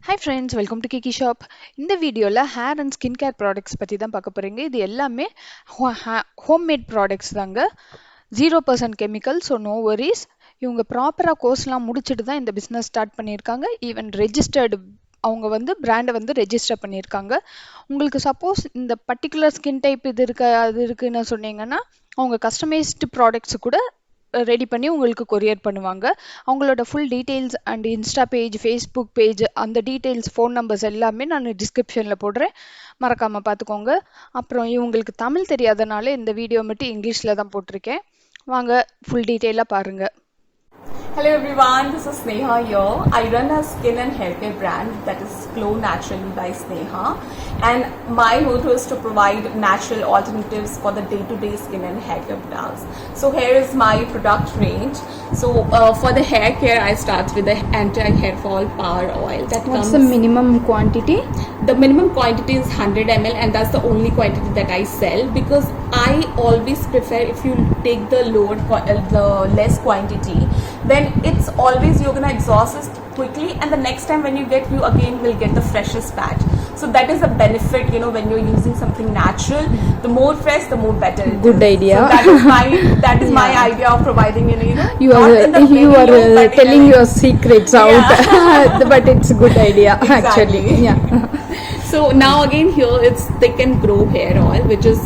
Hi friends, welcome to Kiki Shop. இந்த வீடியோல hair and skin care products பத்தி தான் பார்க்க போறீங்க. இது எல்லாமே ஹோம்மேட் ப்ராடக்ட்ஸ் தாங்க. 0% கெமிக்கல், ஸோ நோ வரிஸ். இவங்க ப்ராப்பராக கோர்ஸ்லாம் முடிச்சுட்டு தான் இந்த பிஸ்னஸ் ஸ்டார்ட் பண்ணியிருக்காங்க. ஈவன் ரெஜிஸ்டர்டு அவங்க வந்து பிராண்டை வந்து ரெஜிஸ்டர் பண்ணியிருக்காங்க. உங்களுக்கு சப்போஸ் இந்த பர்டிகுலர் ஸ்கின் டைப் இது இருக்கு அது இருக்குன்னு சொன்னீங்கன்னா அவங்க கஸ்டமைஸ்டு ப்ராடக்ட்ஸ் கூட ரெடி பண்ணி உங்களுக்கு கொரியர் பண்ணுவாங்க. அவங்களோட full details and Insta page, Facebook page, அந்த டீட்டெயில்ஸ், ஃபோன் நம்பர்ஸ் எல்லாமே நான் டிஸ்கிரிப்ஷனில் போடுறேன். மறக்காமல் பார்த்துக்கோங்க. அப்புறம் இவங்களுக்கு தமிழ் தெரியாதனால இந்த வீடியோ மட்டும் இங்கிலீஷில் தான் போட்டிருக்கேன். வாங்க ஃபுல் டீட்டெயிலாக பாருங்கள். Hello everyone, this is Sneha here. I run a skin and hair care brand that is Glow Naturally by Sneha, and my motto is to provide natural alternatives for the day-to-day skin and hair care products. So here is my product range. So for the hair care, I start with the anti-hair fall power oil. What's the minimum quantity? The minimum quantity is 100 ml, and that's the only quantity that I sell, because I always prefer, if you take the less quantity, then it's always you're gonna exhaust it quickly, and the next time when you again will get the freshest batch. So that is a benefit, when you're using something natural. The more fresh, the more better it Good is. idea. So that is my idea of providing, You are telling your secrets out, but it's a good idea. Exactly. Actually. Yeah. So now again here it's Thick and Grow hair oil, which is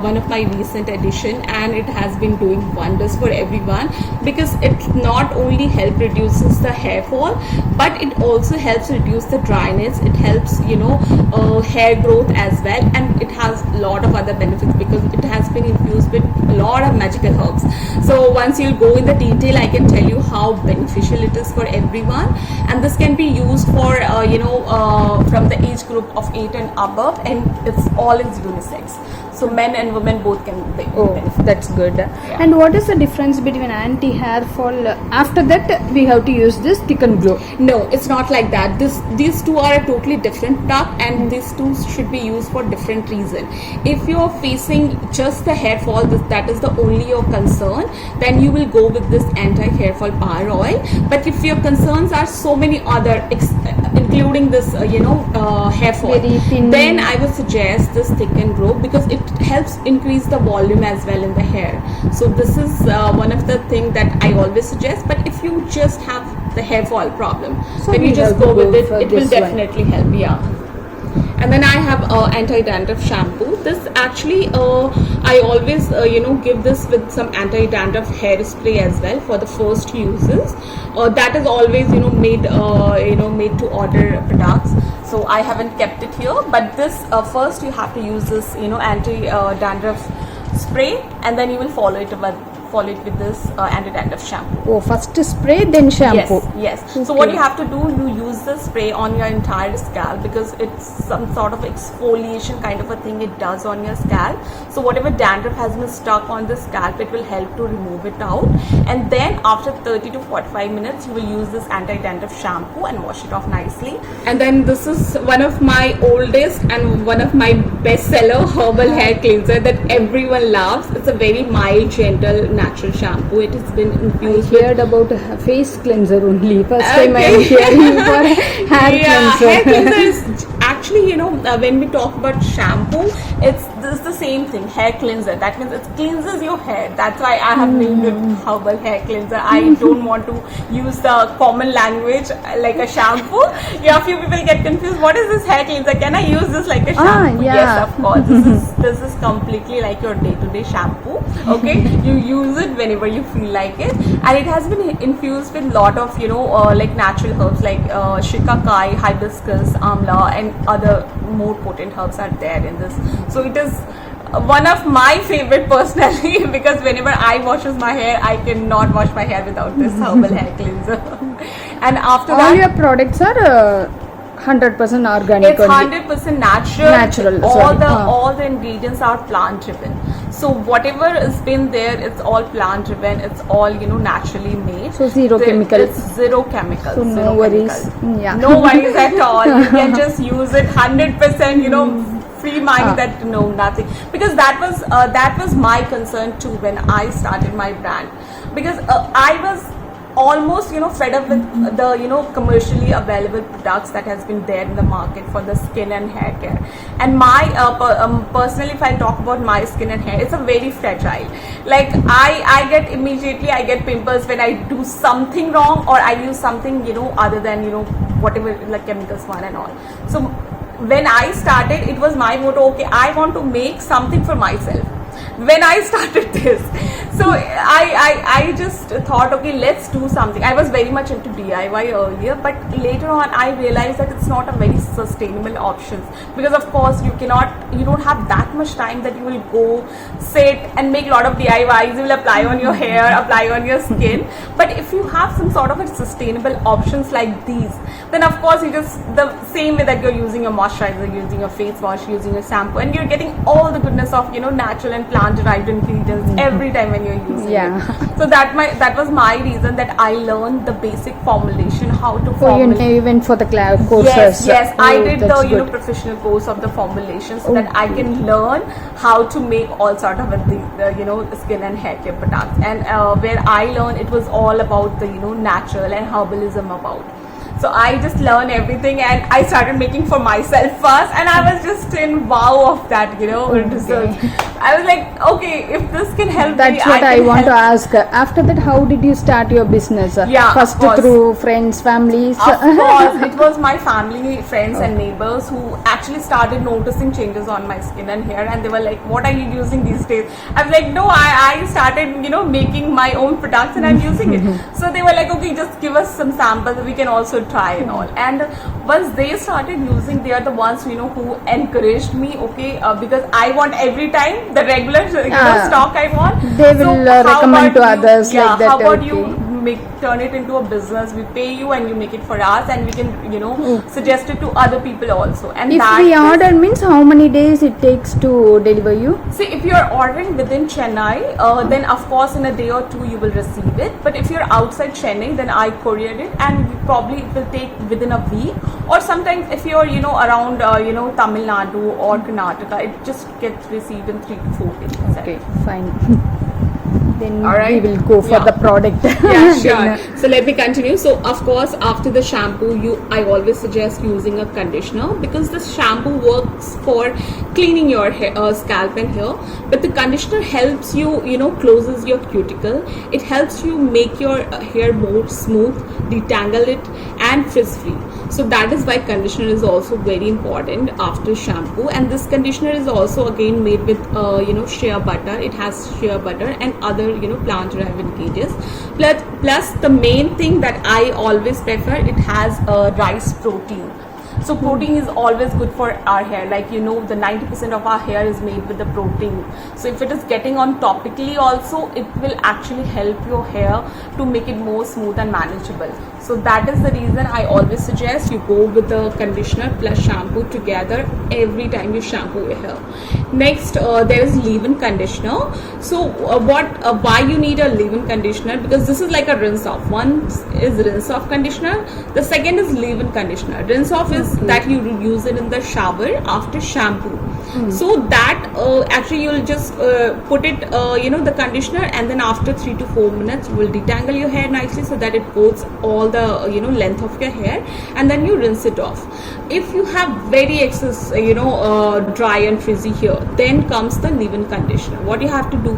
one of my recent addition, and it has been doing wonders for everyone, because it not only reduces the hair fall, but it also helps reduce the dryness. It helps hair growth as well, and it has a lot of other benefits because it has been infused with a lot of magical herbs. So once you go in the detail, I can tell you how beneficial it is for everyone, and this can be used for from the age group of 8 and above, and it's all is unisex, so men and women both can benefit. That's good. Yeah. And what is the difference between anti-hair fall? After that, we have to use this Thick and Glow. No, it's not like that. These two are a totally different product, and these two should be used for different reason. If you are facing just the hair fall, that is the only your concern, then you will go with this anti-hair fall power oil. But if your concerns are so many other including this hair fall, then I would suggest this Thick and Grow, because it helps increase the volume as well in the hair. So this is one of the things that I always suggest. But if you just have the hair fall problem, so then you just go with it. It will definitely help. Yeah. And then I have anti-dandruff shampoo. This actually I always give this with some anti-dandruff hairspray as well for the first uses. That is always made to order products, so I haven't kept it here. But this first you have to use this anti-dandruff spray, and then you will follow it with this anti-dandruff shampoo. Oh, first spray, then shampoo. Yes. Okay. So what you have to do, you use the spray on your entire scalp, because it's some sort of exfoliation kind of a thing it does on your scalp. So whatever dandruff has been stuck on the scalp, it will help to remove it out. And then after 30 to 45 minutes, you will use this anti-dandruff shampoo and wash it off nicely. And then this is one of my oldest and one of my bestseller herbal hair cleanser that everyone loves. It's a very mild, gentle, natural shampoo. It has been infused. I heard about a face cleanser only. First time I am hearing for hair cleanser. Hair cleanser is actually, when we talk about shampoo, it's the same thing. Hair cleanser. That means it cleanses your hair. That's why I have named it herbal hair cleanser. I don't want to use the common language like a shampoo. Yeah, few people get confused. What is this hair cleanser? Can I use this like a shampoo? Yeah. Yes, of course. This is completely like your day-to-day shampoo. Okay, you use it whenever you feel like it, and it has been infused with lot of like natural herbs like shikakai, hibiscus, amla, and other more potent herbs are there in this. So it is one of my favorite personally, because whenever I washes my hair, I cannot wash my hair without this herbal hair cleanser. And after all that, your products are 100% organic. It's 100% natural. All the ingredients are plant driven. So whatever has been there, it's all plant driven. It's all naturally made. So zero chemical. It's zero chemicals. So zero no worries. chemicals. Yeah. No worries at all. You can just use it 100%. Free mind that no nothing, because that was my concern too when I started my brand, because I was almost fed up with the commercially available products that has been there in the market for the skin and hair care. And my personally, if I talk about my skin and hair, it's a very fragile. Like I get pimples when I do something wrong, or I use something other than whatever, like chemicals one and all. So when I started, it was my motto, okay, I want to make something for myself. When I started this, so I just thought, okay, let's do something. I was very much into DIY earlier, but later on I realized that it's not a very sustainable option, because of course you don't have that much time that you will go sit and make a lot of DIYs. You will apply on your hair, apply on your skin. But if you have some sort of a sustainable options like these, then of course you just, the same way that you're using a moisturizer, using a face wash, using a shampoo, and you're getting all the goodness of natural and plant derived ingredients every time when you're using it. So that was my reason that I learned the basic formulation, how to formulate. You went for the courses. Yes, I did the professional course of the formulation, so that I can learn how to make all sort of the skin and hair care products. And where I learned, it was all about the natural and herbalism about. So I just learned everything, and I started making for myself first, and I was just in wow of that, result. I was like, okay, if this can help That's me, what I want to ask. After that, how did you start your business? First through friends, families? Of course, it was my family, friends and neighbors who actually started noticing changes on my skin and hair, and they were like, what are you using these days? I was like, no, I started, making my own products and I'm using it. So they were like, okay, just give us some samples, we can also try and all. And once they started using, they are the ones who encouraged me, okay, because I want every time the regular stock I want. They will recommend to others like that. How about you turn it into a business? We pay you and you make it for us, and we can suggest it to other people also. And if we order, means how many days it takes to deliver you? See, if you're ordering within Chennai, then of course in a day or two you will receive it. But if you're outside Chennai, then I courier it, and probably it will take within a week. Or sometimes if you're around Tamil Nadu or Karnataka, it just gets received in 3 to 4 days. Okay, fine. Then we will go for the product. Yeah, sure. So let me continue. So of course, after the shampoo, I always suggest using a conditioner, because the shampoo works for cleaning your hair, scalp and hair, but the conditioner helps you, closes your cuticle. It helps you make your hair more smooth, detangle it, and frizz free. So that is why conditioner is also very important after shampoo. And this conditioner is also again made with shea butter. It has shea butter and other plant derived ingredients. Plus the main thing that I always prefer, it has rice protein. So protein is always good for our hair. Like the 90% of our hair is made with the protein. So if it is getting on topically also, it will actually help your hair to make it more smooth and manageable. So that is the reason I always suggest you go with the conditioner plus shampoo together every time you shampoo your hair. Next, there is leave-in conditioner. So why you need a leave-in conditioner? Because this is like a rinse off. One is rinse off conditioner. The second is leave-in conditioner. Rinse off is that you use it in the shower after shampoo. So that actually you'll just put it the conditioner, and then after 3 to 4 minutes you will detangle your hair nicely, so that it coats all the length of your hair, and then you rinse it off. If you have very excess dry and frizzy hair, then comes the leave-in conditioner. What you have to do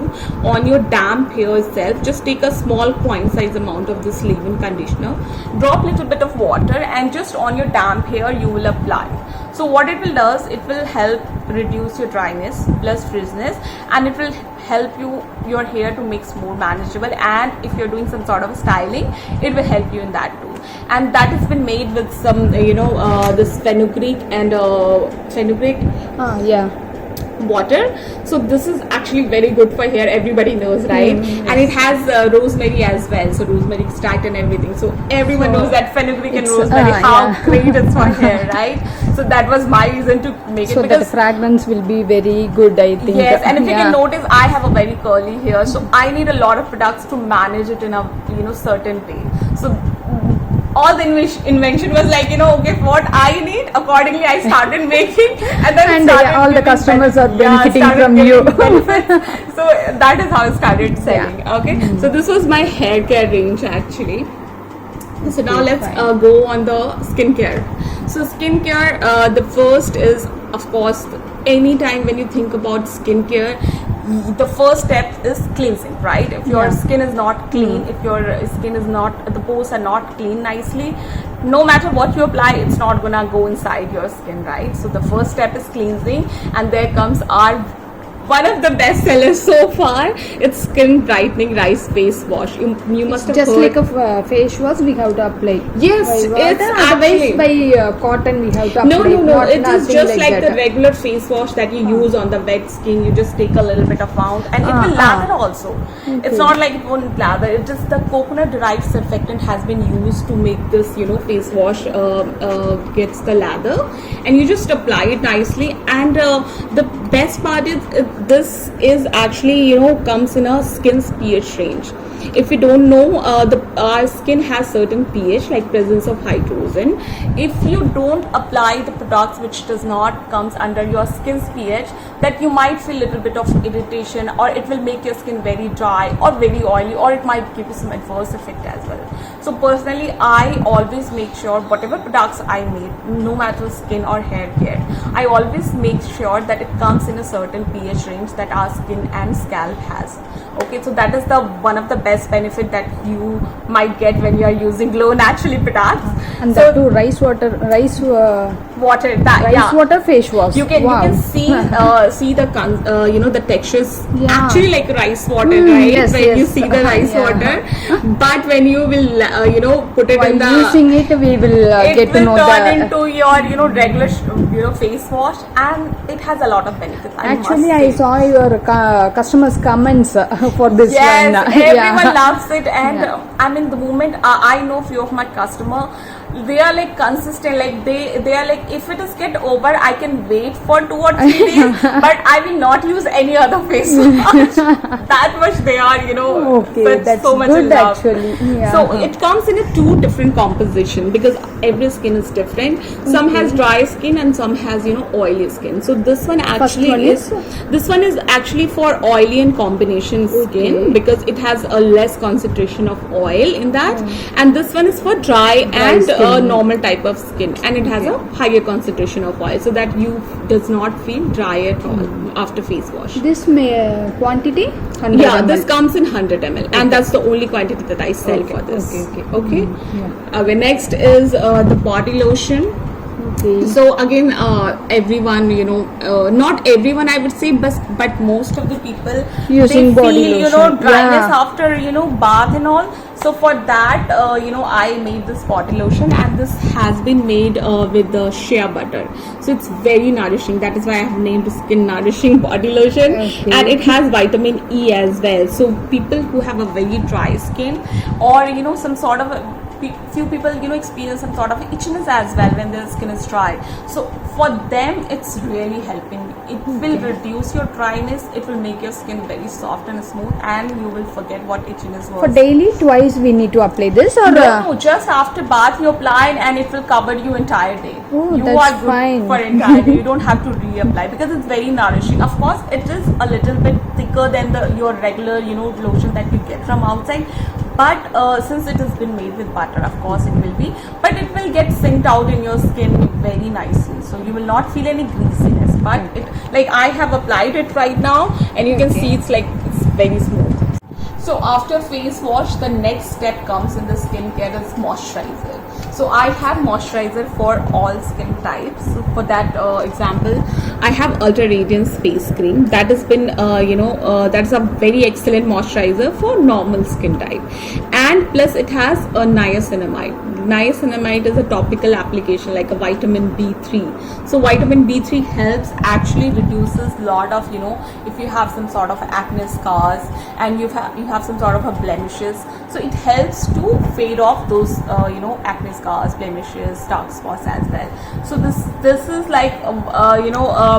on your damp hair itself, just take a small coin size amount of this leave-in conditioner, drop little bit of water, and just on your damp hair you will apply. So what it will does, it will help reduce your dryness plus frizziness, and it will help your hair to make more manageable. And if you're doing some sort of styling, it will help you in that too. And that has been made with some this fenugreek and water. So this is actually very good for hair, everybody knows, right? Yes. And it has rosemary as well, so rosemary extract and everything. So everyone knows that fenugreek and rosemary, how great it's for hair, right? So that was my reason to make it. So that the fragrance will be very good, I think. Yes, and if you can notice, I have a very curly hair, so I need a lot of products to manage it in a certain way. So all the invention was like, okay, what I need, accordingly I started making, and then And all the customers are benefiting from you. So that is how I started selling. Okay, so this was my hair care range actually. So now let's go on the skincare. So skincare, the first is, of course, anytime when you think about skincare, the first step is cleansing, right? If your skin is not clean, if your skin is not, the pores are not clean nicely, no matter what you apply, it's not gonna go inside your skin, right? So the first step is cleansing, and there comes our one of the best sellers so far. It's skin brightening rice face wash. You must have just heard. like a face wash we have to apply. Yes, it's actually by cotton we have to apply. No. It is just like that. the regular face wash that you use on the wet skin. You just take a little bit of amount, and it will lather also. Okay. It's not like it won't lather. It just the coconut derived surfactant has been used to make this, face wash gets the lather, and you just apply it nicely. And the best part is this is actually comes in a skin's pH range. If you don't know, our skin has certain pH, like presence of hydrogen. If you don't apply the products which does not comes under your skin's pH, that you might feel a little bit of irritation, or it will make your skin very dry or very oily, or it might give you some adverse effect as well. So personally, I always make sure whatever products I make, no matter skin or hair care, I always make sure that it comes in a certain pH range that our skin and scalp has. Okay, so that is the one of the best benefit that you might get when you are using Glow Naturally products. And so that too, rice water face wash. You can see the the textures actually like rice water, right? Yes, when you see the rice water, but when you will put it while in the using it, we will get to know it will turn into your regular face wash, and it has a lot of benefits. Actually, I saw your customers' comments for this yes, one. Everyone loves it, and I mean the moment I know few of my customer, they are like consistent, like they are like, if it is get over, I can wait for 2 or 3 days, but I will not use any other face wash. That much they are, Okay, that's so much good in love. actually. Yeah. So it comes in a 2 different composition, because every skin is different. Some has dry skin and some has oily skin. So this one actually this one is actually for oily and combination skin, because it has a less concentration of oil in that, and this one is for dry and normal type of skin, and it has a higher concentration of oil, so that you does not feel dry at all after face wash. This quantity 100 ml. This comes in 100 ml, and that's the only quantity that I sell for this. Okay. Next is the body lotion. So again, everyone, not everyone I would say, but most of the people Using they body feel lotion. dryness after bath and all. So for that, I made this body lotion, and this has been made with the shea butter. So it's very nourishing. That is why I have named Skin Nourishing Body Lotion, and it has vitamin E as well. So people who have a very dry skin, or some sort of few people experience some sort of itchiness as well when their skin is dry. So for them, it's really helping. It will reduce your dryness. It will make your skin very soft and smooth, and you will forget what itchiness was. For daily, twice we need to apply this, or no, just after bath you apply, and it will cover you entire day. You that's are good fine. for entire day. You don't have to reapply, because it's very nourishing. Of course, it is a little bit thicker than your regular lotion that you get from outside. But since it has been made with butter, of course it will be, but it will get synced out in your skin very nicely, so you will not feel any greasiness. But it, like I have applied it right now, and you can see it's very smooth. So after face wash, the next step comes in the skincare is moisturizer. So I have moisturizer for all skin types. So for that example, I have Ultra Radiance face cream. That has been that's a very excellent moisturizer for normal skin type, and plus it has a niacinamide. Niacinamide is a topical application, like a vitamin B3. So vitamin B3 helps, actually reduces lot of if you have some sort of acne scars, and you have some sort of a blemishes, so it helps to fade off those acne scars, blemishes, dark spots as well. So this is like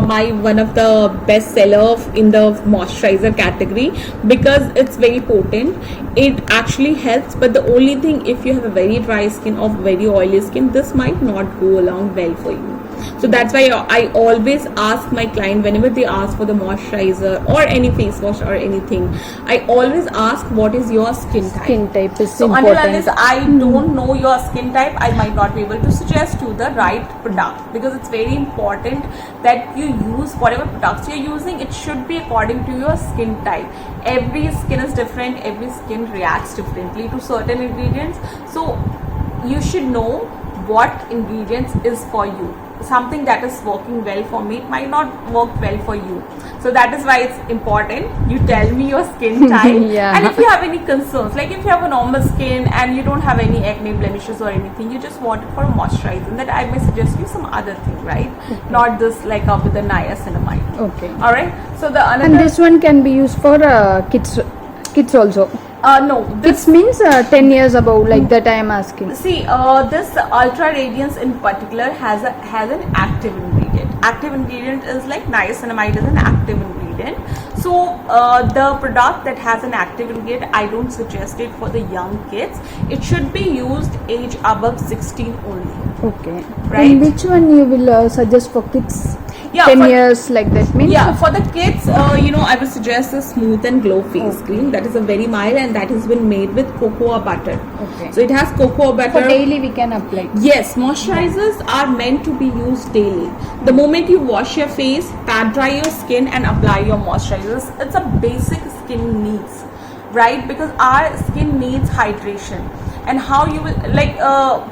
my one of the best seller in the moisturizer category, because it's very potent. It actually helps, but the only thing, if you have a very dry skin of very oily skin, this might not go along well for you. So that's why I always ask my client, whenever they ask for the moisturizer or any face wash or anything, I always ask what is your skin type. Skin type is So important. until unless I don't know your skin type, I might not be able to suggest you the right product, because it's very important that you use whatever products you're using, it should be according to your skin type. Every skin is different, every skin reacts differently to certain ingredients. So you should know what ingredients is for you. Something that is working well for me, it might not work well for you. So that is why it's important you tell me your skin type. Yeah. And if you have any concerns, like if you have a normal skin and you don't have any acne blemishes or anything, you just want it for a moisturizer, then I may suggest you some other thing, right? Not this like with the niacinamide. Okay. All right. So the another, And this one can be used for kids also. no, this This means 10 years above, like that I am asking. see, this ultra radiance in particular has an active ingredient. Active ingredient is like niacinamide is an active ingredient. So the product that has an active ingredient, I don't suggest it for the young kids. It should be used age above 16 only. Okay. Right. And which one you will suggest for kids? Yeah, 10 for- years, like that means? Yeah, for the kids, I would suggest a Smooth and Glow face cream. That is a very mild, and that has been made with cocoa butter. Okay. So it has cocoa butter. For daily we can apply. Yes, moisturizers are meant to be used daily. The moment you wash your face, pat dry your skin and apply your moisturizers. It's a basic skin needs, right? Because our skin needs hydration. And how you will, like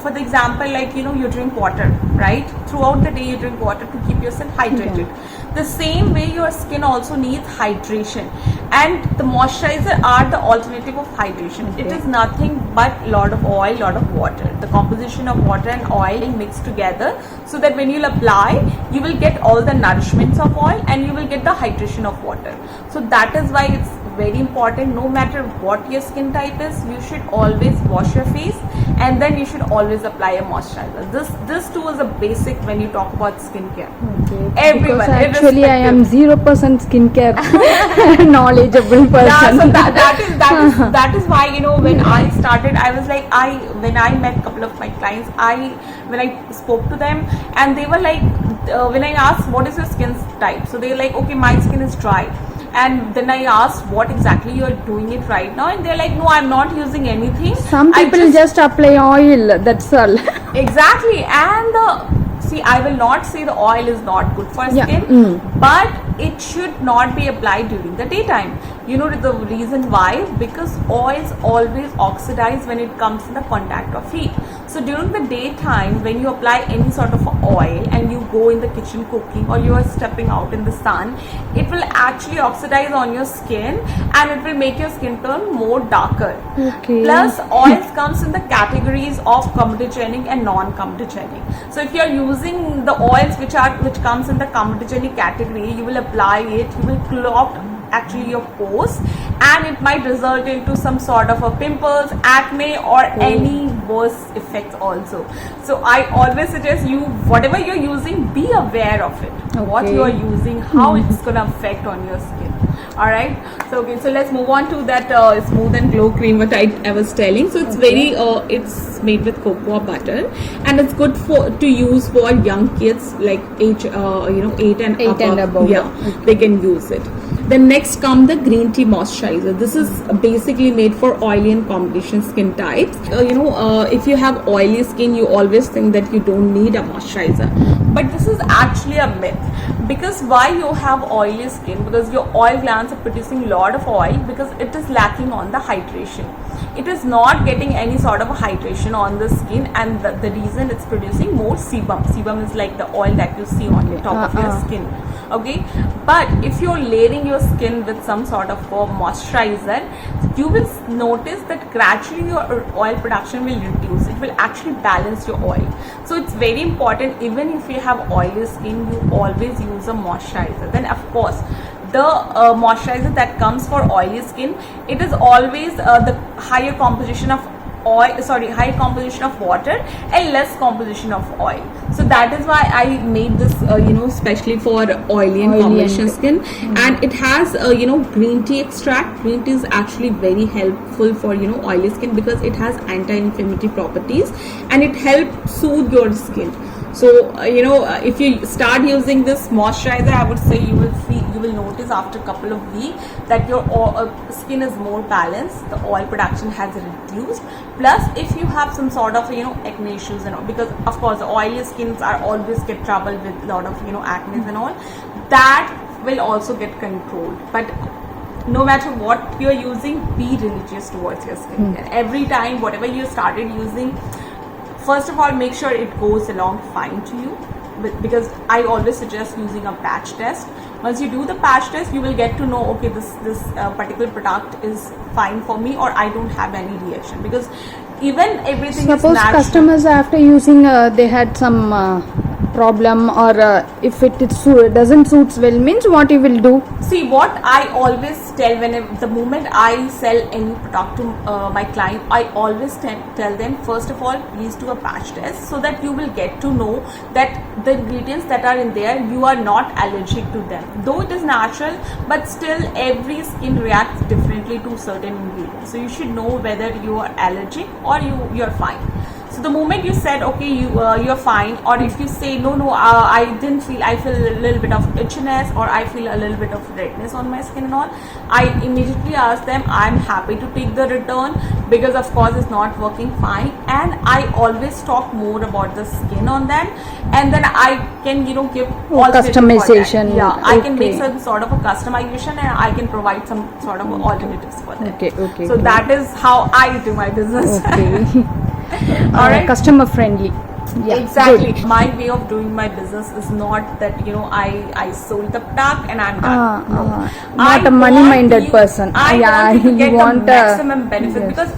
for the example, like you drink water, right? Throughout the day you drink water to keep yourself hydrated. The same way your skin also needs hydration, and the moisturizer are the alternative of hydration. It is nothing but lot of oil, lot of water. The composition of water and oil mixed together, so that when you'll apply, you will get all the nourishments of oil and you will get the hydration of water. So that is why it's very important, no matter what your skin type is, you should always wash your face and then you should always apply a moisturizer. This too is a basic when you talk about skincare. Okay. Everyone, Because actually I am 0% skincare knowledgeable person. Yeah, so that is why when I started, I was like, when I met a couple of my clients, when I spoke to them, and they were like, when I asked what is your skin type, so they were like, okay, my skin is dry. And then I asked what exactly you are doing it right now, and they're like, no, I'm not using anything. Some people just apply oil, that's all. Exactly. And see, I will not say the oil is not good for Yeah. skin, but it should not be applied during the daytime. You know the reason why? Because oils always oxidize when it comes in the contact of heat. So during the daytime, when you apply any sort of oil and you go in the kitchen cooking, or you are stepping out in the sun, it will actually oxidize on your skin and it will make your skin tone more darker. Okay. Plus, oils comes in the categories of comedogenic and non-comedogenic. So if you are using the oils which comes in the comedogenic category, you will apply it, you will clog actually your pores, and it might result into some sort of a pimples, acne, or any worse effects also. So I always suggest you, whatever you're using, be aware of it. What you are using, how it's gonna affect on your skin. Alright, so let's move on to that Smooth and Glow cream what I was telling. So it's very it's made with cocoa butter, and it's good to use for young kids, like age 8 and above. Yeah, they can use it. Then next come the green tea moisturizer. This is basically made for oily and combination skin types. If you have oily skin, you always think that you don't need a moisturizer, but this is actually a myth. Because why you have oily skin? Because your oil glands are producing a lot of oil, because it is lacking on the hydration. It is not getting any sort of hydration on the skin, and the reason it's producing more sebum. Sebum is like the oil that you see on the top of your skin. Okay, but if you're layering your skin with some sort of a moisturizer, you will notice that gradually your oil production will reduce. It will actually balance your oil. So it's very important, even if you have oily skin, you always use a moisturizer. Then of course, the moisturizer that comes for oily skin, it is always the higher composition of oil, sorry, high composition of water and less composition of oil. So that is why I made this, especially for oily and combination skin. And it has, green tea extract. Green tea is actually very helpful for, oily skin, because it has anti-inflammatory properties and it helps soothe your skin. So if you start using this moisturizer, I would say you will notice after a couple of weeks that your skin is more balanced, the oil production has reduced. Plus, if you have some sort of acne issues and all, because of course the oily skins are always get trouble with a lot of acne and all, that will also get controlled. But no matter what you're using, be religious towards your skin. Every time whatever you started using, first of all, make sure it goes along fine to you, because I always suggest using a patch test. Once you do the patch test, you will get to know, okay, this particular product is fine for me, or I don't have any reaction, because even everything is natural. Suppose customers after using they had some problem, or if it doesn't suits well, means what you will do? See, what I always tell, the moment I sell any product to my client, I always tell them, first of all, please do a patch test, so that you will get to know that the ingredients that are in there, you are not allergic to them. Though it is natural, but still every skin reacts differently to certain ingredients. So you should know whether you are allergic or you're fine. So the moment you said, okay, you're fine, or if you say no, I feel a little bit of itchiness, or I feel a little bit of redness on my skin and all, I immediately ask them, I'm happy to take the return, because of course it's not working fine, and I always talk more about the skin on them, and then I can give all customization. Yeah, I can make some sort of a customization, and I can provide some sort of alternatives for them. Okay. So that is how I do my business. Okay. All right. Customer friendly. Yeah, exactly. Good. My way of doing my business is not that I sold the product and I'm done. No. Not a money-minded person. I want you to get want the maximum benefit, yes. because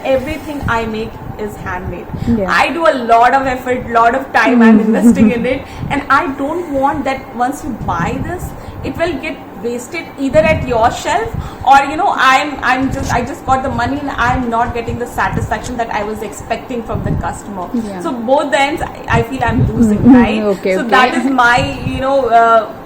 everything I make is handmade. Yeah. I do a lot of effort, lot of time I'm investing in it, and I don't want that once you buy this, it will get wasted either at your shelf, or I just got the money and I'm not getting the satisfaction that I was expecting from the customer. Yeah. So both the ends I feel I'm losing, right? Okay. That is my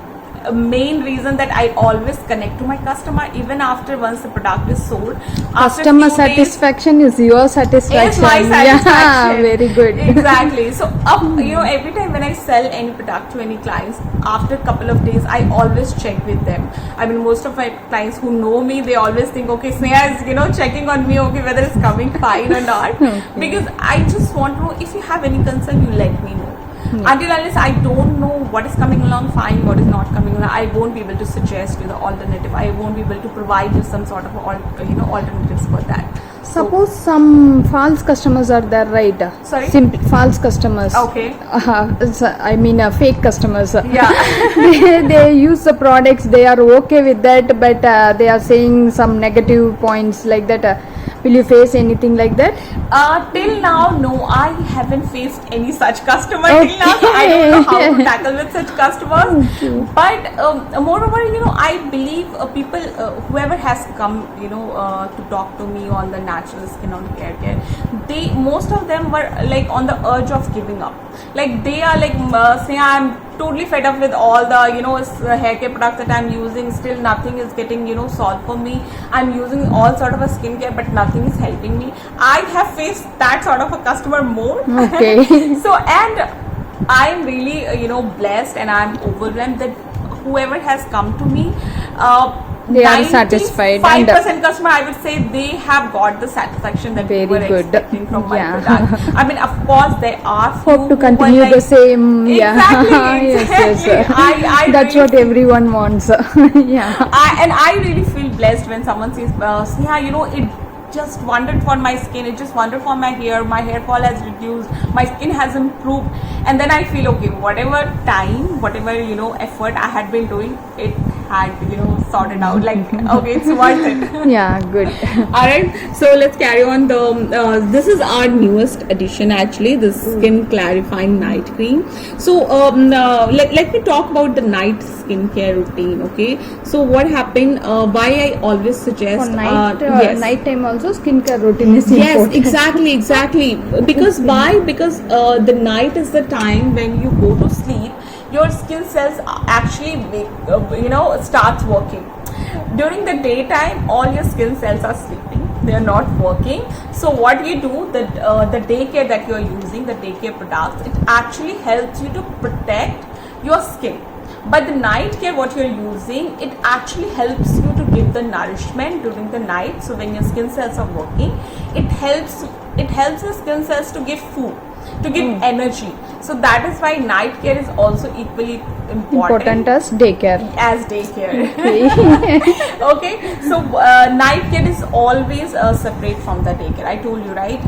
main reason that I always connect to my customer even after once the product is sold. Customer satisfaction is your satisfaction. Is my satisfaction. Yeah, very good. Exactly. So every time when I sell any product to any clients, after a couple of days I always check with them. I mean, most of my clients who know me, they always think, okay, Sneha is checking on me, okay, whether it's coming fine or not. Okay. Because I just want to know, if you have any concern, you let me know. Until unless I don't know what is coming along fine, what is not coming along, I won't be able to suggest you the alternative. I won't be able to provide you some sort of alternatives for that. Suppose some false customers are there, right? Sorry? False customers. Okay. Fake customers. Yeah. they use the products, they are okay with that, but they are saying some negative points like that. Will you face anything like that? Till now, no, I haven't faced any such customer Okay. till now. So I don't know how to tackle with such customers. Okay. But moreover, I believe people, whoever has come, to talk to me on the natural skin, on the hair care, most of them were like on the urge of giving up. Like they are like saying, I'm totally fed up with all the hair care products that I'm using. Still nothing is getting solved for me. I'm using all sort of a skincare, but nothing is helping me. I have faced that sort of a customer more. Okay. So, and I'm really blessed, and I'm overwhelmed that whoever has come to me, they are satisfied. 5% customer, I would say, they have got the satisfaction that we were expecting from my product. I mean, of course, there are few Hope to continue the same. Exactly. Yes. I That's really what everyone wants. Yeah. I really feel blessed when someone says, Sneha, it just wondered for my skin, it just wondered for my hair fall has reduced, my skin has improved, and then I feel, okay, whatever time, whatever effort I had been doing, it had sorted out. Like, okay, it's worth it. Yeah, good. All right, so let's carry on. This is our newest addition actually, the skin clarifying night cream. So let me talk about the night skincare routine. Okay, so what happened, why I always suggest For night, yes. night time also skincare routine is Yes, important. exactly. Because why? Because the night is the time when you go to sleep, your skin cells actually starts working. During the daytime, all your skin cells are sleeping, they are not working. So what you do, the daycare that you are using, the daycare products, it actually helps you to protect your skin. But the night care, what you're using, it actually helps you to give the nourishment during the night. So when your skin cells are working, it helps the skin cells to give food, to give energy. So that is why night care is also equally important As daycare. as daycare. Okay, so night care is always separate from the daycare. I told you, right?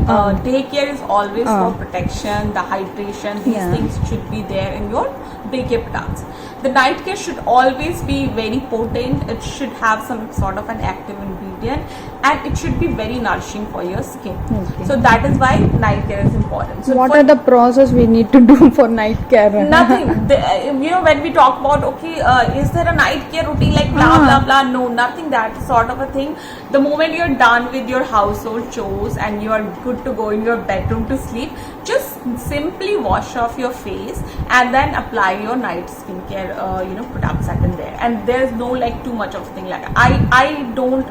Daycare is always for protection, the hydration, these things should be there in your daycare products. The night care should always be very potent, it should have some sort of an active ingredient, and it should be very nourishing for your skin. So that is why night care is important. So what are the process we need to do for night care? Nothing. When we talk about, okay, is there a night care routine like blah blah blah? No, nothing that sort of a thing. The moment you're done with your household chores and you are good to go in your bedroom to sleep, just simply wash off your face and then apply your night skincare products that in there. And there's no like too much of thing like I don't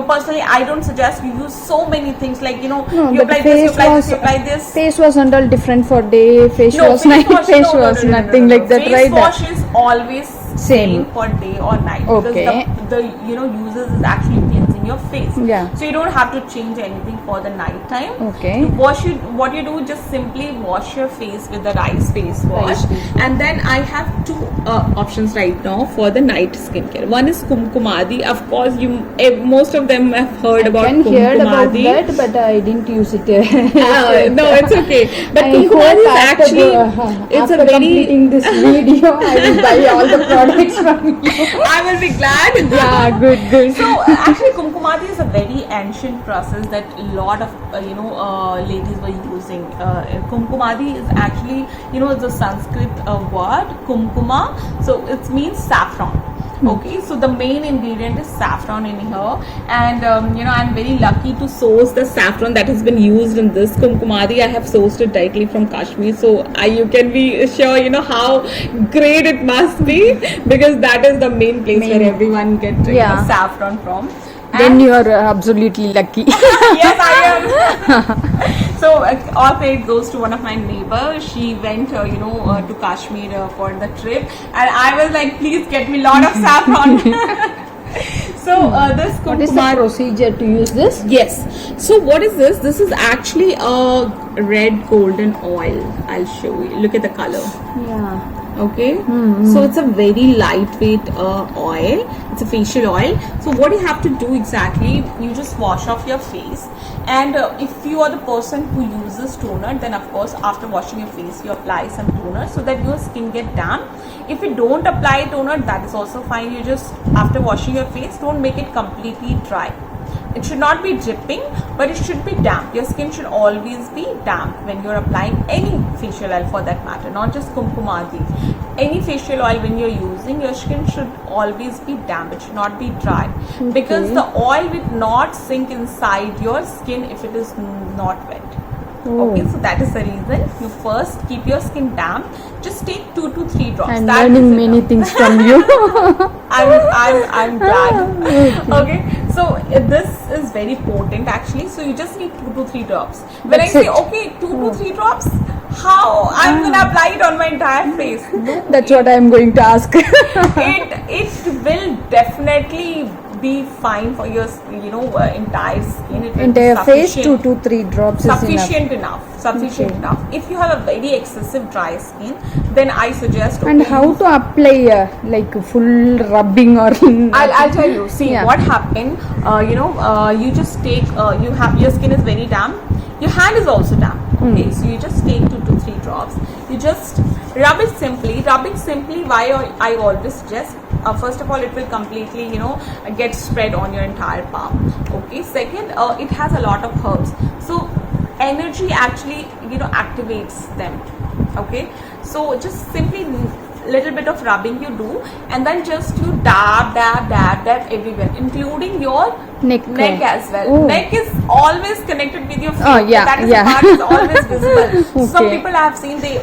personally I don't suggest you use so many things like you apply this, you apply this, you apply this. Face wash and all different for day, face No, wash, face night wash, face no, wash, no, nothing like that, face right? Wash is always Same. for day or night, Okay. because the uses is actually cleansing your face. Yeah. So you don't have to change anything for the night time. Okay. To wash it, what you do, just simply wash your face with the rice face wash. And then I have two options right now for the night skincare. One is Kumkumadi. Of course, most of them have heard about I heard about Kumkumadi. that, but I didn't use it. No, it's okay. But I Kumkumadi hope is actually it's after a very completing this video, I will buy all the products from you. I will be glad. Yeah, good. So actually Kumkumadi is a very ancient process that a lot of ladies were using. Kumkumadi is actually the Sanskrit word Kumkuma, so it means saffron. Okay, so the main ingredient is saffron in here, and I'm very lucky to source the saffron that has been used in this Kumkumadi. I have sourced it directly from Kashmir, so you can be sure how great it must be, because that is the main place where everyone gets saffron from. Then you are absolutely lucky. Yes, I am. So all credit goes to one of my neighbors. She went to Kashmir for the trip, and I was like, please get me a lot of saffron. So this What is the procedure to use this? Yes. So what is this? This is actually a red golden oil. I'll show you. Look at the color. Yeah. Okay, so it's a very lightweight oil. It's a facial oil. So what you have to do exactly, you just wash off your face, and if you are the person who uses toner, then of course after washing your face you apply some toner so that your skin get damp. If you don't apply toner, that is also fine. You just, after washing your face, don't make it completely dry. It should not be dripping, but it should be damp. Your skin should always be damp when you're applying any facial oil for that matter, not just Kumkumadi. Any facial oil when you're using, your skin should always be damp. It should not be dry, because the oil will not sink inside your skin if it is not wet. Okay, so that is the reason you first keep your skin damp. Just take 2 to 3 drops. I'm That learning is many enough. things from you. I'm glad. Okay, so this is very potent actually. So you just need 2 to 3 drops. When That's I say it. okay, 2 to 3 drops, how I'm gonna apply it on my entire face? That's what I'm going to ask. It will definitely be fine for your entire skin. It will Entire be face, sufficient. 2 to 3 drops is enough. Sufficient enough. If you have a very excessive dry skin, then I suggest. And how to apply like full rubbing or? I'll tell you. See what happened. You just take. Your skin is very damp. Your hand is also damp. Okay, so you just take 2 to 3 drops. You just Rub it simply. Why I always suggest, first of all, it will completely, get spread on your entire palm. Okay. Second, it has a lot of herbs, so energy actually, activates them. Okay. So just simply little bit of rubbing you do, and then just you dab everywhere, including your neck as well. Oh. Neck is always connected with your face. Oh, yeah, that is yeah. the part is always visible. Some Okay. people I have seen, they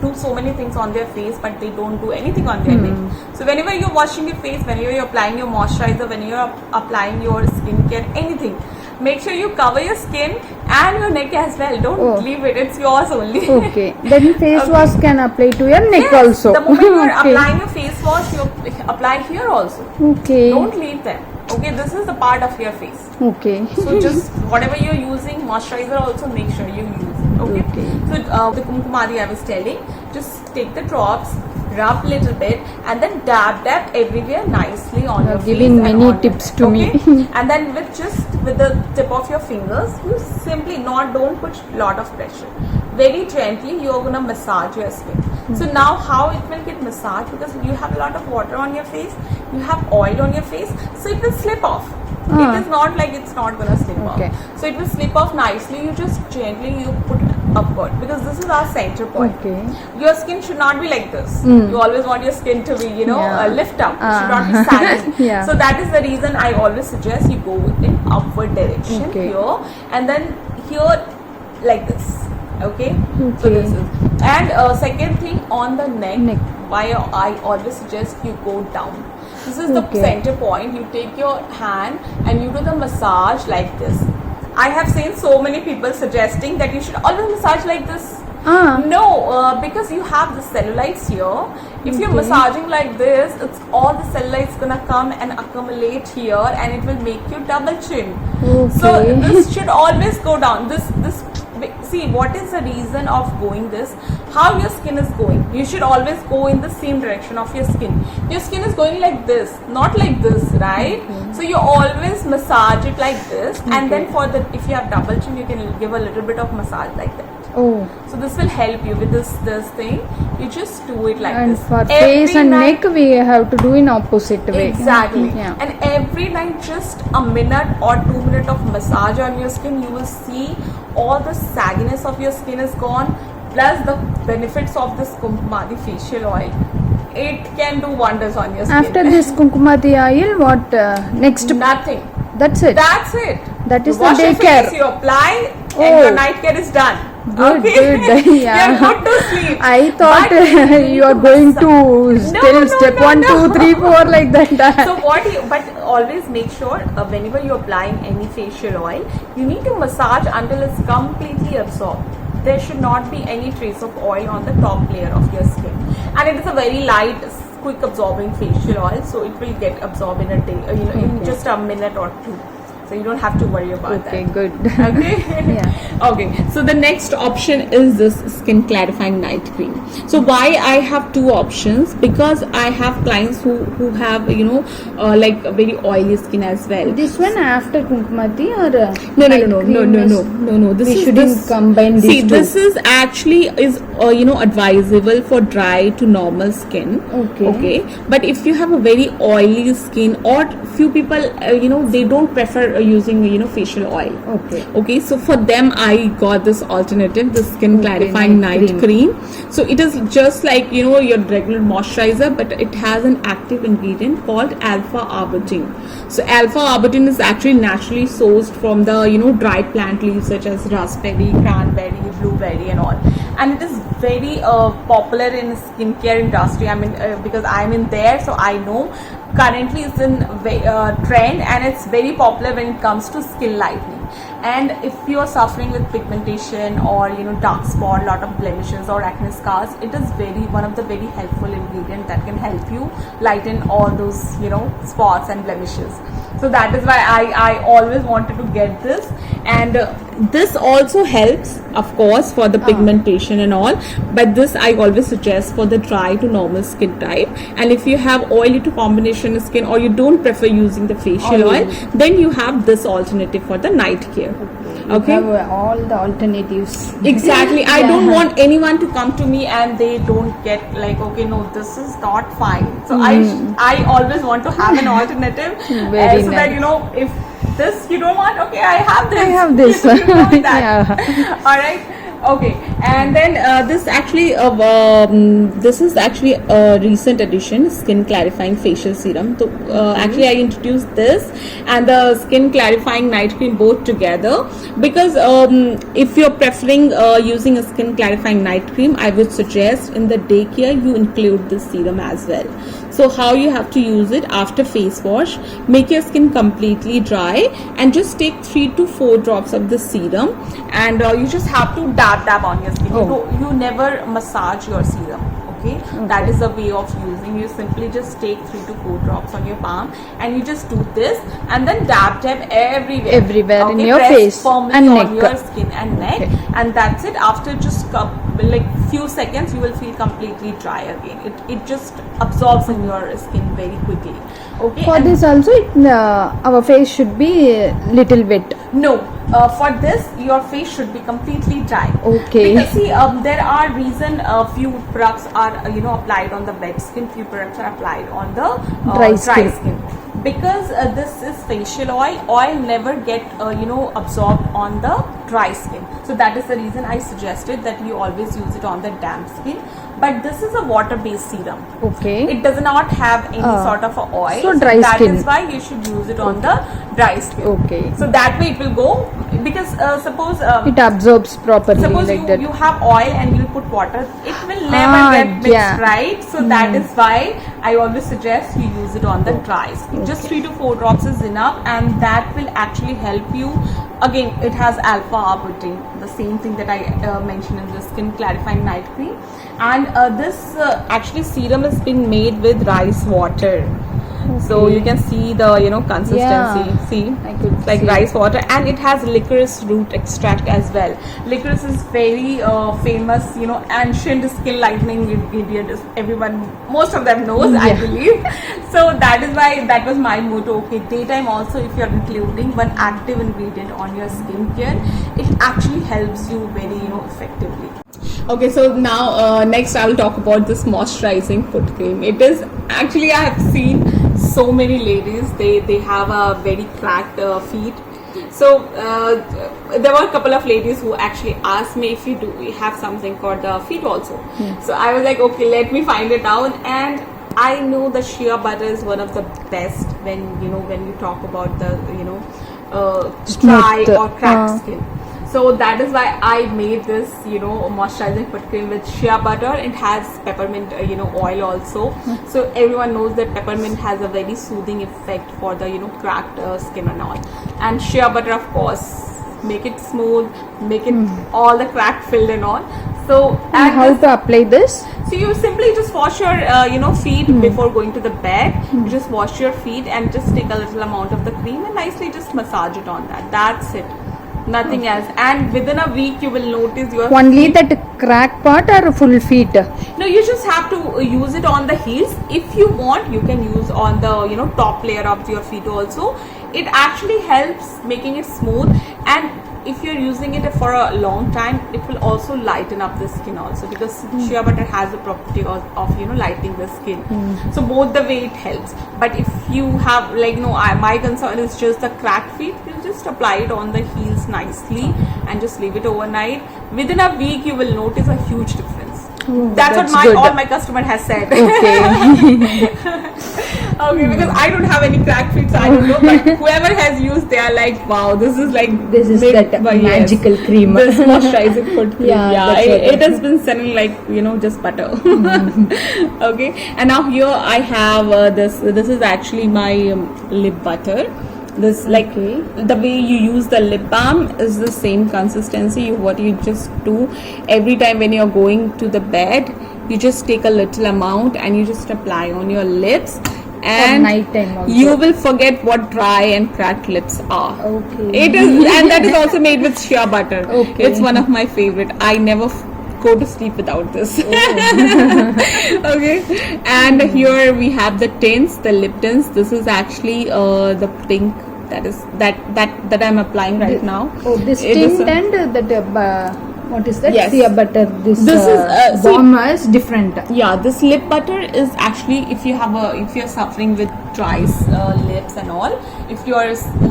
do so many things on their face, but they don't do anything on their neck. So whenever you're washing your face, whenever you're applying your moisturizer, when you're applying your skincare, anything, make sure you cover your skin and your neck as well. Don't Oh. leave it, it's yours only. Okay. Then face Okay. wash can apply to your neck Yes, also. the moment you're Okay. applying your face wash, you apply here also. Okay. Don't leave them. Okay, this is the part of your face. Okay. So just whatever you're using, moisturizer also make sure you use it. Okay. Okay. So the kumkumadi I was telling, just take the drops, rub little bit, and then dab everywhere nicely on your face. Giving and many on tips your to neck. me. Okay? And then with the tip of your fingers, you simply don't put lot of pressure. Very gently you are gonna massage your skin. So now how it will get massaged, because you have a lot of water on your face, you have oil on your face, so it will slip off. It is not like it's not gonna slip Okay. off. So it will slip off nicely. You just gently you put upward, because this is our center point. Okay. Your skin should not be like this. You always want your skin to be, Yeah. lift up. It should not be sagging. Yeah. So that is the reason I always suggest you go in upward direction Okay. here, and then here like this. Okay. So Okay. this is, and second thing on the neck. Why I always suggest you go down. This is the Okay. center point. You take your hand and you do the massage like this. I have seen so many people suggesting that you should always massage like this. No, because you have the cellulites here. If you're massaging like this, it's all the cellulites gonna come and accumulate here, and it will make you double chin. So Okay. this should always go down. This see, what is the reason of going this? How your skin is going? You should always go in the same direction of your skin. Your skin is going like this, not like this, right? So you always massage it like this, and then for the, if you have double chin, you can give a little bit of massage like that. Oh. So this will help you with this thing. You just do it like And this. for Every face and night- neck, we have to do in opposite way. Exactly. Yeah. And every night, just a minute or 2 minutes of massage on your skin, you will see all the sagginess of your skin is gone, plus the benefits of this Kumkumadi facial oil. It can do wonders on your skin. After this Kumkumadi oil, what next? Nothing. That's it. That's it. That is You wash the your day care. face, you apply, Oh. and your night care is done. Good, Okay? good. Yeah. You're good to sleep. I thought But you need you are to going to No, still no, step no, 1, no. 2, 3, 4 like that. So but always make sure whenever you're applying any facial oil, you need to massage until it's completely absorbed. There should not be any trace of oil on the top layer of your skin, and it is a very light, quick absorbing facial oil, so it will get absorbed in a day, in just a minute or two. So you don't have to worry about Okay, that. good. Okay. Yeah. Okay. So the next option is this skin clarifying night cream. So why I have two options? Because I have clients who have like a very oily skin as well. This one after Kumkumadi or No. we This shouldn't combine these See, two. this is actually advisable for dry to normal skin. Okay. Okay. But if you have a very oily skin, or few people, they don't prefer using facial oil. Okay. Okay. So for them, I got this alternative, the skin Okay, clarifying night night cream. So it is just like your regular moisturizer, but it has an active ingredient called alpha arbutin. So alpha arbutin is actually naturally sourced from the dried plant leaves such as raspberry, cranberry, blueberry, and all. And it is very popular in skincare industry. I mean, because I'm in there, so I know. Currently, it's in trend, and it's very popular when it comes to skin lightening. And if you are suffering with pigmentation or dark spot, lot of blemishes or acne scars, it is one of the very helpful ingredient that can help you lighten all those spots and blemishes. So that is why I always wanted to get this, and this also helps, of course, for the pigmentation and all. But this I always suggest for the dry to normal skin type. And if you have oily to combination skin, or you don't prefer using the facial oil, then you have this alternative for the night care. You have all the alternatives. Exactly. I don't want anyone to come to me and they don't get like, okay, no, this is not fine. So I always want to have an alternative, Very so that, nice. you know, if this you don't want, okay, I have this. I have this. You know that. Yeah. All right. Okay, and then this is actually a recent addition, skin clarifying facial serum. So actually, I introduced this and the skin clarifying night cream both together, because if you're preferring using a skin clarifying night cream, I would suggest in the day care you include this serum as well. So how you have to use it: after face wash, make your skin completely dry and just take 3 to 4 drops of the serum, and you just have to dab on your skin. You never massage your serum. Okay, that is the way of using. You simply just take 3 to 4 drops on your palm and you just do this and then dab everywhere in your press face firmly and on neck. your skin and neck, and that's it. After just like few seconds you will feel completely dry again. It just absorbs in your skin very quickly. Okay, For this also, our face should be little wet. no, for this your face should be completely dry. Okay. Because see, there are reason few products are applied on the wet skin, few products are applied on the Dry dry skin. skin. Because this is facial oil never get absorbed on the dry skin. So that is the reason I suggested that you always use it on the damp skin. But this is a water-based serum. Okay. It does not have any sort of a oil. So dry that skin. is why you should use it on the dry skin. Okay. So that way it will go, because suppose It absorbs properly suppose like that. you have oil and you put water, it will never get mixed, yeah. right? So that is why I always suggest you use it on the dry skin. Just 3 to 4 drops is enough, and that will actually help you. Again, it has alpha arbutin, the same thing that I mentioned in the skin clarifying night cream. And this actually serum has been made with rice water. So you can see the consistency. Yeah, see, I could it's like see. rice water, and it has licorice root extract as well. Licorice is very famous, ancient skin lightening ingredient. Most of them knows, I believe. So that is why that was my motto. Okay, daytime also, if you're including one active ingredient on your skincare, it actually helps you very effectively. Okay, so now next I will talk about this moisturizing foot cream. It is actually, I have seen so many ladies, they have a very cracked feet. So there were a couple of ladies who actually asked me if we have something for the feet also. So I was like, okay, let me find it out. And I know the shea butter is one of the best when you talk about the dry or cracked skin. So that is why I made this moisturizing foot cream with shea butter. It has peppermint oil also. So everyone knows that peppermint has a very soothing effect for the cracked skin and all. And shea butter, of course, make it smooth, make it all the crack filled and all. So And how to apply this? so you simply just wash your feet before going to the bed. You just wash your feet and just take a little amount of the cream and nicely just massage it on that. That's it. Nothing else. And within a week you will notice your Only that crack part or full feet? No, you just have to use it on the heels. If you want, you can use on the top layer of your feet also. It actually helps making it smooth, and if you're using it for a long time, it will also lighten up the skin also, because shea butter has the property of lightening the skin. So both the way it helps. But if you have my concern is just the cracked feet, you just apply it on the heels nicely and just leave it overnight. Within a week you will notice a huge difference. That's what good. all my customer has said. Okay. Okay, because I don't have any cracked feet, so I don't know. But whoever has used, they are like, wow, this is This is that magical cream. This moisturizing foot cream. Yeah, that's what it has been selling like just butter. Okay, and now here I have this. This is actually my lip butter. This the way you use the lip balm is the same consistency. What you just do every time when you're going to the bed, you just take a little amount and you just apply on your lips, and night time also. you will forget what dry and cracked lips are. Okay. It is, and that is also made with shea butter. Okay. It's one of my favorite. I never go to sleep without this. Okay, and here we have the tints, the lip tints. This is actually the pink that I'm applying right now. Oh, this It is tint a- and that what is that? Yes. Shea butter. This is see, balm is different. yeah, this lip butter is actually, if you're suffering with dry lips and all, if your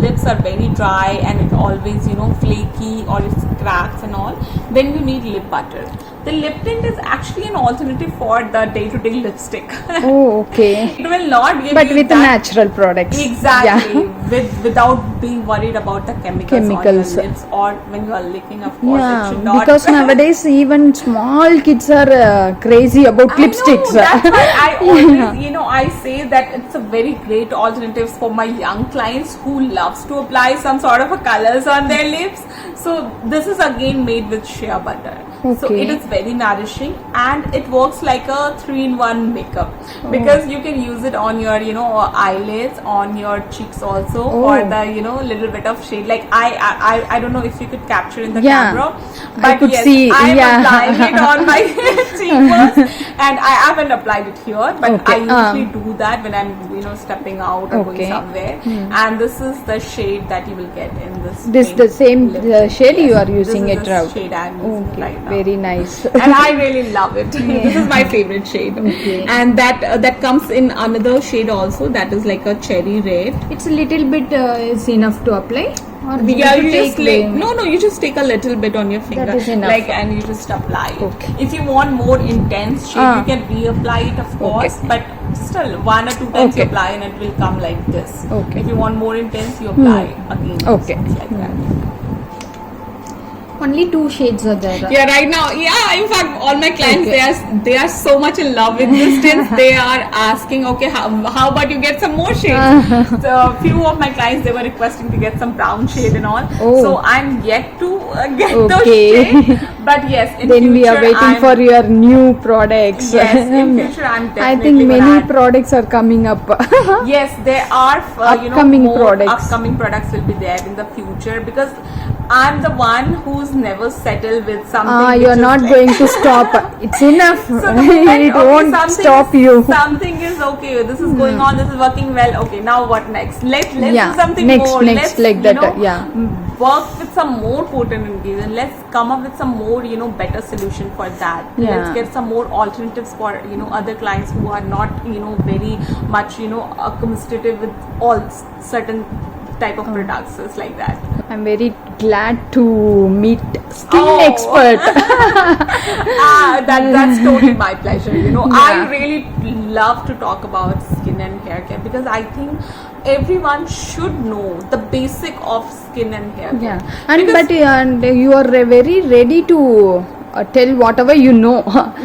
lips are very dry and it always flaky or it cracks and all, then you need lip butter. The lip tint is actually an alternative for the day-to-day lipstick. Oh, okay. It will not give But you with that natural products. exactly Yeah. without being worried about the chemicals on Chemicals. your lips, or when you are licking, of course it should Yeah, not. because nowadays even small kids are crazy about lipsticks. I know, that's why I always, Yeah. I say that it's a very great alternative for my young clients who loves to apply some sort of a colors on their lips. So this is again made with shea butter. So Okay. it is very nourishing and it works like a 3-in-1 makeup, because you can use it on your eyelids, on your cheeks also, for the little bit of shade. Like I don't know if you could capture in the Yeah, camera, I but could yes, see, I'm yeah. applying it on my cheekbones, and I haven't applied it here, but Okay, I usually do that when I'm stepping out or Okay. going somewhere. And this is the shade that you will get in this. This pink the same lipstick. shade you Yes, are using this it is the out. shade I'm using Okay, right now. very nice. And I really love it. This is my favorite shade. Okay. And that comes in another shade also, that is like a cherry red. It's a little bit is enough to apply, or we Yeah, have to you take just you just take a little bit on your finger, That is enough. like, and you just apply it. Okay. If you want more intense shade, you can reapply it, of course, but just 1 or 2 times you Okay. apply and it will come like this. Okay. If you want more intense, you apply again. Okay. Just like that. only 2 shades are there. Yeah, right now, in fact, all my clients, Okay. they are so much in love with this tint. They are asking, okay, how about you get some more shades? So few of my clients, they were requesting to get some brown shade and all. Oh. So I'm yet to get those Okay. shades. But yes, in Then future, we are waiting for your new products. Yes, in future I'm I definitely think gonna many add. products are coming up. Yes, there are Upcoming more products. upcoming products will be there in the future, because I'm the one who's never settled with something. You're which is not like- going to stop. It's enough. So the moment, It okay, won't something stop is, you. Something is okay. This is going on. This is working well. Okay, now what next? Let's Yeah, do something next, more. next, Let's like that, yeah. work with some more potent ingredients. Let's come up with some more better solution for that. Yeah. Let's get some more alternatives for other clients who are not very much accommodative with all certain type of products. It's like that. I'm very glad to meet skin Oh. expert. That's totally my pleasure. I Yeah. really love to talk about skin and hair care, because I think everyone should know the basic of skin and hair care. Yeah, and Because- but and you are very ready to tell whatever you know.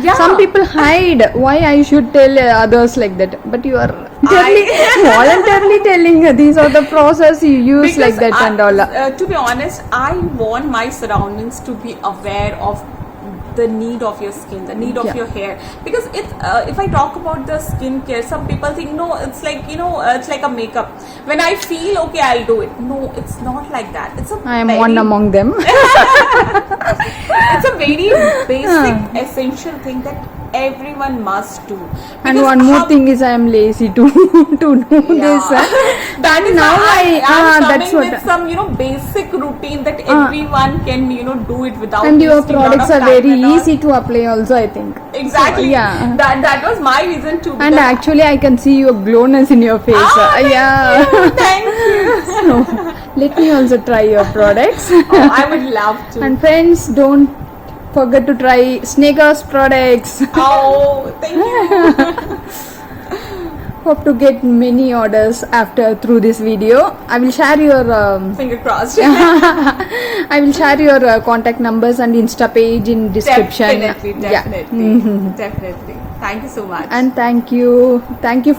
Yeah. Some people hide. Why I should tell others like that? But you are voluntarily telling these are the process you use Because like that and all. to be honest, I want my surroundings to be aware of the need of your skin, the need of Yeah. your hair, because if I talk about the skincare, some people think, no, it's like it's like a makeup. When I feel okay, I'll do it. No, it's not like that. It's a I am very, one among them. it's a very basic essential thing that everyone must do. And Because one more how- thing is I am lazy to do this. That is now why I'm that's coming what. with some basic routine that everyone can do it without And your wasting lot products of are time very and all. easy to apply also, I think. Exactly. So, yeah. That was my reason too. And because- actually I can see your glowness in your face. Thank Yeah. you, thank you. Let me also try your products. Oh, I would love to. And friends, don't forget to try Sneakers products. Oh, thank you. Hope to get many orders through this video. I will share your Finger crossed. I will share your contact numbers and Insta page in description. Definitely, Yeah. definitely. Thank you so much. And thank you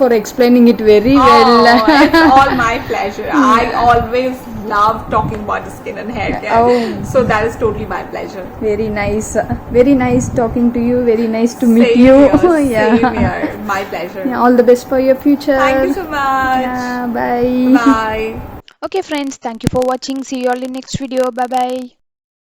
for explaining it very well. It's all my pleasure. I always love talking about the skin and hair care. Oh. So that is totally my pleasure. Very nice talking to you. Very nice to meet Same you. Here, Yeah. Same here. My pleasure. Yeah, all the best for your future. Thank you so much. Yeah, bye. Bye. Okay friends, thank you for watching. See you all in next video. Bye bye.